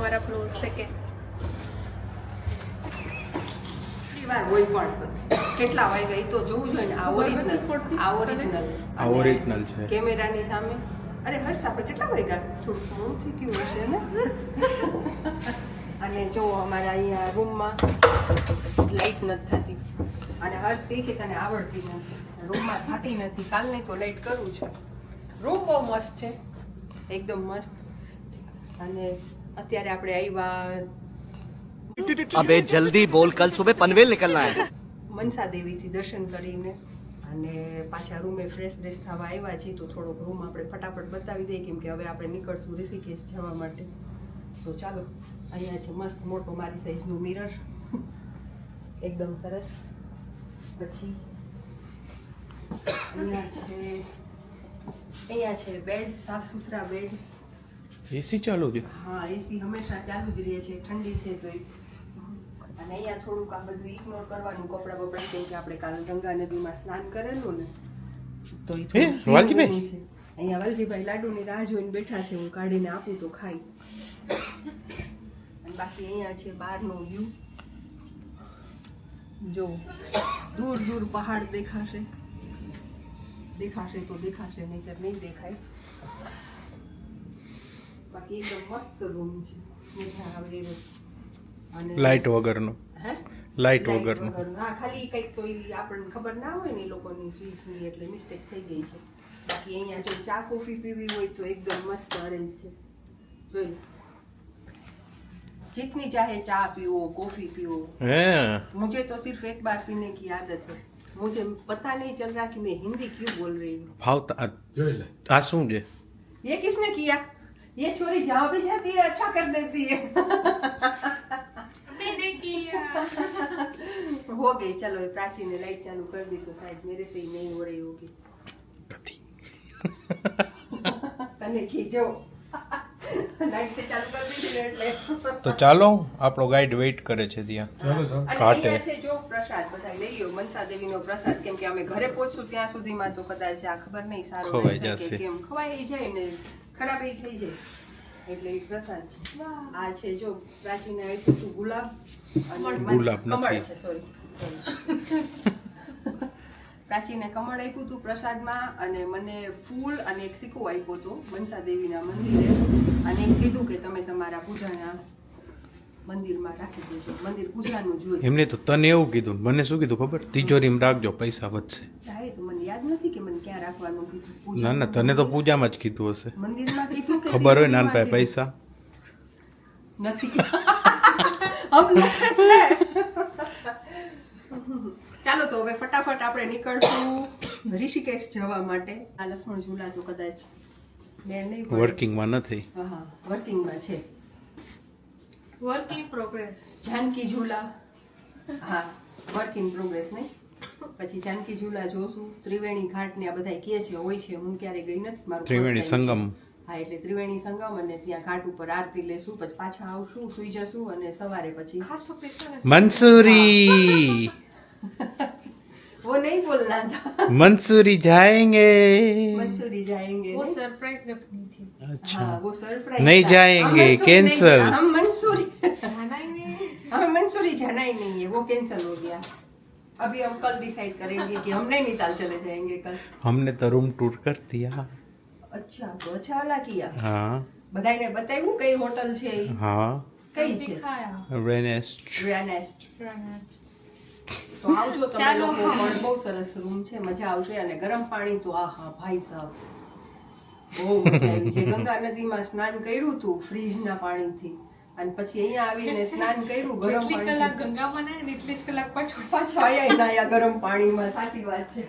અમારા floor second. વાર હોય પણ કેટલા વાગ્યા એ તો જોવું જોઈએ ને. આ ઓરિજિનલ છે કેમેરાની સામે. અરે હર્ષ આપણે કેટલા વાગ્યા? થોડુંક મોડું થઈ ગયું હશે ને. અને જો અમારા અહીંયા રૂમમાં લાઈટ નથી થતી અને હર્ષ કહે કે તને આવડતી નથી, રૂમમાં થતી નથી. કાલ નહીં તો લાઈટ કરવું છે. રૂમ બહુ મસ્ત છે, એકદમ મસ્ત. અને અત્યારે આપણે આવ્યા अबे जल्दी बोल, कल सुबह पनवेल निकलना है. મનસા દેવીથી દર્શન કરીને અને પાછા રૂમે ફ્રેશ થવા આવ્યા છીએ. તો થોડોક રૂમ આપણે ફટાફટ બતાવી દઈએ, કેમ કે હવે આપણે નીકળશું ઋષિકેશ જવા માટે. તો ચાલો, અહીંયા છે મસ્ત મોટો મારી સાઈઝનું મિરર, એકદમ સરસ. પછી અહીંયા છે બેડ, સાફ સુથરા બેડ. એસી ચાલુ છે? હા, એસી હંમેશા ચાલુ જ રહે છે, ઠંડી છે તોય. અને અહીંયા થોડુંક આ બધું ઇગ્નોર કરવાનું, કપડાં બપડા, કેમ કે આપણે કાલ ગંગા નદીમાં સ્નાન કરેલું ને, તો એ વાલજીભાઈ છે. અહીંયા વાલજીભાઈ લાડુની રાહ જોઈને બેઠા છે, હું કાઢીને આપું તો ખાઈ. અને બાકી અહીંયા છે બહારનો વ્યૂ. જો દૂર દૂર પહાડ દેખાશે તો દેખાશે, નહીંતર નહીં દેખાય. બાકી એકદમ મસ્ત રૂમ છે, મજા આવે એવો. અને લાઇટ વગરનો. હે? લાઇટ વગરનો. હા, ખાલી કંઈક તો ઈ આપણને ખબર ના હોય ને, એ લોકોની સ્વિચની, એટલે મિસ્ટેક થઈ ગઈ છે. બાકી અહીંયા જો ચા કોફી પીવી હોય તો એકદમ મસ્ત અરેન્જ છે. જોઈ जितनी चाहे चाय पियो, कॉफी पियो. मुझे तो सिर्फ एक बार पीने की आदत है. मुझे पता नहीं चल रहा कि मैं हिंदी क्यों बोल रही हूँ. ભાવતા આ શું છે? ये किसने किया? ये छोरी जहाँ भी जाती है अच्छा कर देती है. मैंने किया. हो गई. चलो, प्राची ने लाइट चालू कर दी तो शायद मेरे से ही नहीं हो रही होगी. तने खींचो. લાઈટ ચાલુ કરી દીધી એટલે. તો ચાલો, આપણો ગાઈડ વેઇટ કરે છે ત્યાં ઘાટે. અને છે જો પ્રસાદ બધા લઈ લો, મનસા દેવીનો પ્રસાદ, કેમ કે અમે ઘરે પહોંચશું ત્યાં સુધીમાં તો કદાચ આ ખબર નહીં સારું ખવાઈ રહેશે જશે. કે કેમ, ખવાઈ જાય ને ખરાબ થઈ જાય, એટલે એ પ્રસાદ છે. આ છે જો પ્રાચીને આપ્યું હતું ગુલાબ અને ગુલાબ કમળ નથી. છે, સોરી. પ્રાચીને કમળ આપ્યું હતું પ્રસાદમાં, અને મને ફૂલ અને એક સિક્કો આપ્યો હતો મનસા દેવીના મંદિરે, અને કીધું કે તમે તમારા પૂજાના મંદિરમાં રાખી દેજો, મંદિર પૂજાનું જોઈએ. એમને તો તને એવું કીધું, મને શું કીધું ખબર? તિજોરીમાં રાખજો, પૈસા વધશે. હા, એ તો મને યાદ નથી કે મને ક્યાં રાખવાનું કીધું. ના ના, તને તો પૂજામાં જ કીધું હશે. મંદિરમાં કીધું કે ખબર હોય નાનપા પૈસા નથી. હમ લોકેશ ને. ચાલો, તો હવે ફટાફટ આપણે નીકળશું ઋષિકેશ જવા માટે. આ લક્ષ્મણ ઝૂલા તો કદાચ મેળ નહીં પડે. વર્કિંગમાં નથી. હા, વર્કિંગમાં છે. Work in progress. Janki Jhula, હા, વર્ક ઇન પ્રોગ્રેસ નહીં. પછી જાનકી ઝૂલા જોશું. ત્રિવેણી ઘાટ ને આ બધા કહે છે હોય છે, હું ક્યારે ગઈ નથી. મારું ત્રિવેણી first time છે. સંગમ. હા, એટલે ત્રિવેણી સંગમ, અને ત્યાં ઘાટ ઉપર આરતી લેશું, પછી પાછા આવશું, સુઈ જશું, અને સવારે પછી ખાસો પીસો ને. મંસૂરી वो नहीं बोलना था. मंसूरी जाएंगे. मंसूरी जाएंगे. वो नहीं? सरप्राइज रखनी थी. अच्छा, हाँ, वो सरप्राइज नहीं था. जाएंगे, हम मंसूरी cancel. नहीं गए, हम मंसूरी जाना ही नहीं. हमें मंसूरी जाना ही नहीं है, वो कैंसिल हो गया. अभी हम कल डिसाइड करेंगे कि हम नैनीताल चले जाएंगे कल. हमने तो रूम टूर कर दिया. अच्छा, तो अच्छा वाला किया. हाँ બધાને બતાવ્યું કઈ હોટલ છે ઈ? हाँ, કઈ सब છે? दिखाया. रेनेस्ट. ગ્રેનેસ્ટ. Honest. તો આવજો તમે ચાલો, લોકો, હા. પણ બહુ સરસ રૂમ છે, મજા આવશે. અને ગરમ પાણી તો આહા ભાઈ સાહેબ, બહુ મજા આવી છે. ગંગા નદીમાં સ્નાન કર્યું હતું ફ્રીજના પાણીથી, અને પછી અહીંયા આવીને સ્નાન કર્યું ગરમ જેટલી કલાક પાણીથી. ગંગામાં નાય ને એટલી જ કલાક પાછળ. પાછા આયા નાયા ગરમ પાણીમાં. સાચી વાત છે.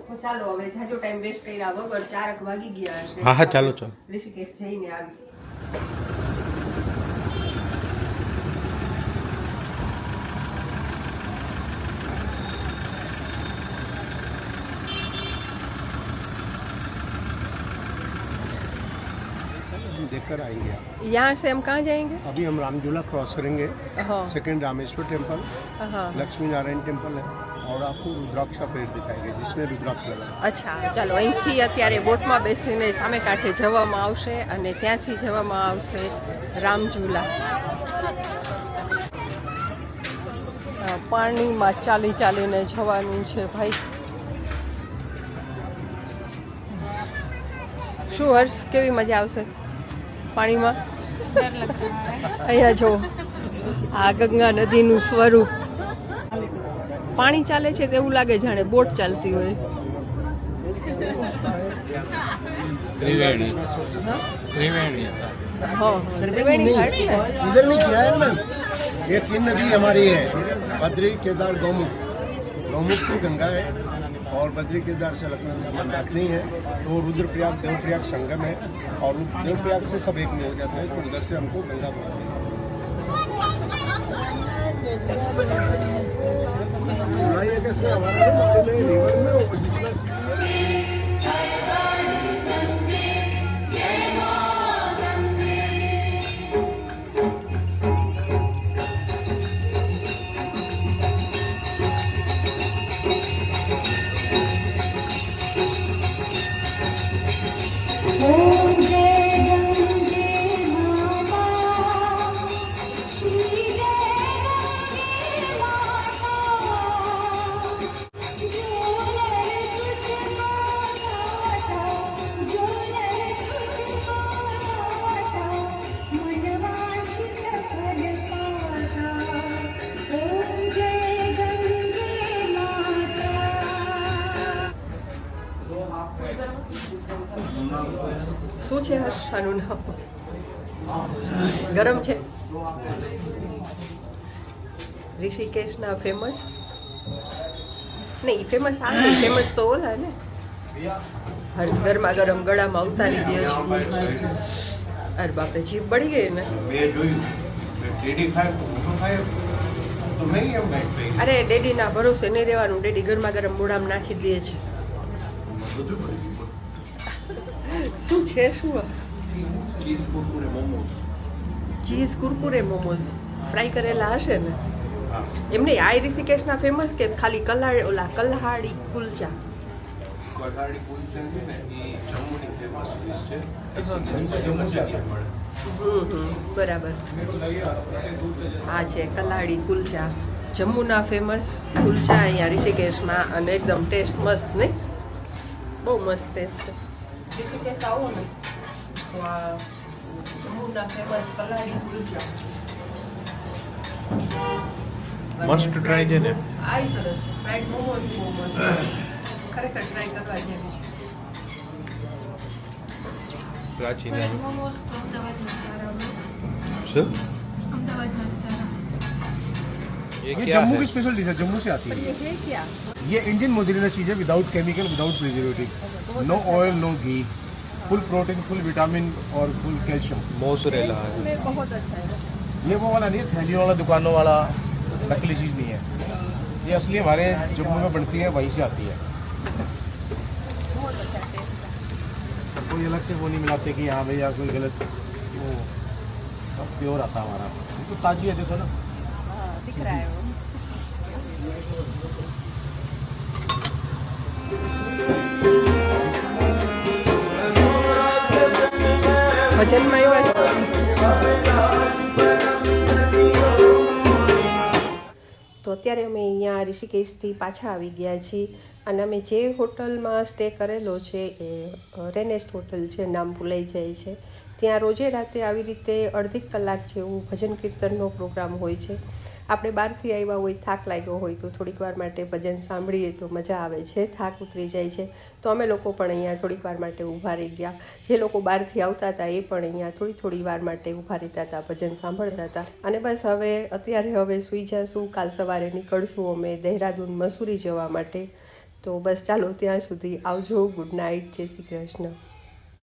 તો ચાલો, હવે જાજો ટાઈમ વેસ્ટ કર્યા વગર 4 વાગી ગયા હશે. હા હા, ચાલો ચાલો. ઋષિકેશ જઈને આવી. हम देखकर आएंगे. यहाँ से हम कहाँ जाएंगे? अभी हम रामझूला क्रॉस करेंगे. हाँ. सेकंड रामेश्वर टेम्पल, हाँ. लक्ष्मी नारायण टेम्पल है. और आपको रुद्राक्ष का पेड़ दिखाएंगे जिसमें रुद्राक्ष लगा है। અચ્છા ચાલો અહીંથી અત્યારે બોટમાં બેસીને સામે કાંઠે જવામાં આવશે અને ત્યાંથી જવામાં આવશે રામઝુલા. પાણીમાં ચાલી ચાલીને જવાનું છે ભાઈ. શું હર્ષ, કેવી મજા આવશે પાણીમાં? डर लगता है. અહીંયા જો આ ગંગા નદીનું સ્વરૂપ. પાણી ચાલે છે તેવું લાગે જાણે બોટ ચાલતી હોય. ત્રિવેણી હા ત્રિવેણી ઘાટ ને. इधर नहीं किया है मैम, ये 3 नदी हमारी है, बद्री केदार गौमुख. गौमुख से गंगा है और बद्री केदार से लखनऊ मंदाकिनी है. तो रुद्रप्रयाग देवप्रयाग संगम है और देवप्रयाग से सब एक में हो जाता है. तो उधर से हमको गंगा बोलते हैं. ये कैसे हमारे रिवर में શું છે હર્ષ આનું નામ? ગરમ છે. ઋષિકેશના ફેમસ નહીં, ફેમસ આ નહીં, ફેમસ તો ઓલા ને. હર્ષ ગરમા ગરમ ગળામાં ઉતારી દે છે. અરે બાપરે જીભ બળી ગઈ ને. અરે ડેડીના ભરોસે નહીં રહેવાનું, ડેડી ગરમા ગરમ મોઢામાં નાખી દે છે. શું છે શું? ચીઝ કુરકુરે મોમોઝ ફ્રાય કરેલા હશે ને? એમને આ ઋષિકેશના ફેમસ કે ખાલી કલ્હાડી કુલચા? બરાબર. આ છે કલ્હાડી કુલચા, જમ્મુના ફેમસ કુલચા અહીંયા ઋષિકેશમાં. અને એકદમ ટેસ્ટ મસ્ત નહીં? બહુ મસ્ત ટેસ્ટ છે. ઋષિકેશ આવો ને તો આ જમ્મુના ફેમસ કલ્હાડી કુલચા મસ્ટ ટ્રાય છે ને. આ સરસ છે. ફ્રાઈડ મોમોઝ બહુ મસ્ત, ખરેખર ટ્રાય કરવા જેવી છે. પ્રાચીન मोमोज तो अहमदाबाद में सारा हो. શું अहमदाबाद में सारा. ये ये क्या जम्मू है? की स्पेशल डिश है, जम्मू से आती પણ है. ये है क्या? ये इंडियन मोजरेला चीज है, without chemical, without preservative, no oil, no ghee, full protein, full vitamin और फुल कैल्शियम. मोसरेला है. इसमें बहुत अच्छा है. ये वो वाला नहीं है, थैली वाला दुकानों वाला नकली चीज नहीं है. ये असली हमारे जम्मू में बनती है, वहीं से आती है. बहुत अच्छा टेस्ट है. कोई अलग से वो नहीं मिलाते कि यहाँ भैया कोई गलत, वो सब प्योर आता है हमारा. ये तो ताजी है, देखो ना. हाँ दिख रहा है वो. ભજનમાં આવ્યા છો? તો અત્યારે અમે અહીંયા ઋષિકેશથી પાછા આવી ગયા છીએ અને અમે જે હોટલમાં સ્ટે કરેલો છે એ રેનેસ્ટ હોટલ છે, નામ ભૂલાઈ જાય છે. ત્યાં રોજે રાતે આવી રીતે અડધી કલાક જેવું ભજન કીર્તનનો પ્રોગ્રામ હોય છે. આપણે બહારથી આવ્યા હોય, થાક લાગ્યો હોય તો થોડીક વાર માટે ભજન સાંભળીએ તો મજા આવે છે, થાક ઉતરી જાય છે. તો અમે લોકો પણ અહીંયા થોડીક વાર માટે ઊભા રહી ગયા. જે લોકો બહારથી આવતા હતા એ પણ અહીંયા થોડી વાર માટે ઊભા રહેતા હતા, ભજન સાંભળતા હતા. અને બસ અત્યારે સૂઈ જશું. કાલ સવારે નીકળશું અમે દહેરાદૂન મસૂરી જવા માટે. તો બસ ચાલો, ત્યાં સુધી આવજો. ગુડ નાઇટ, જય શ્રી કૃષ્ણ.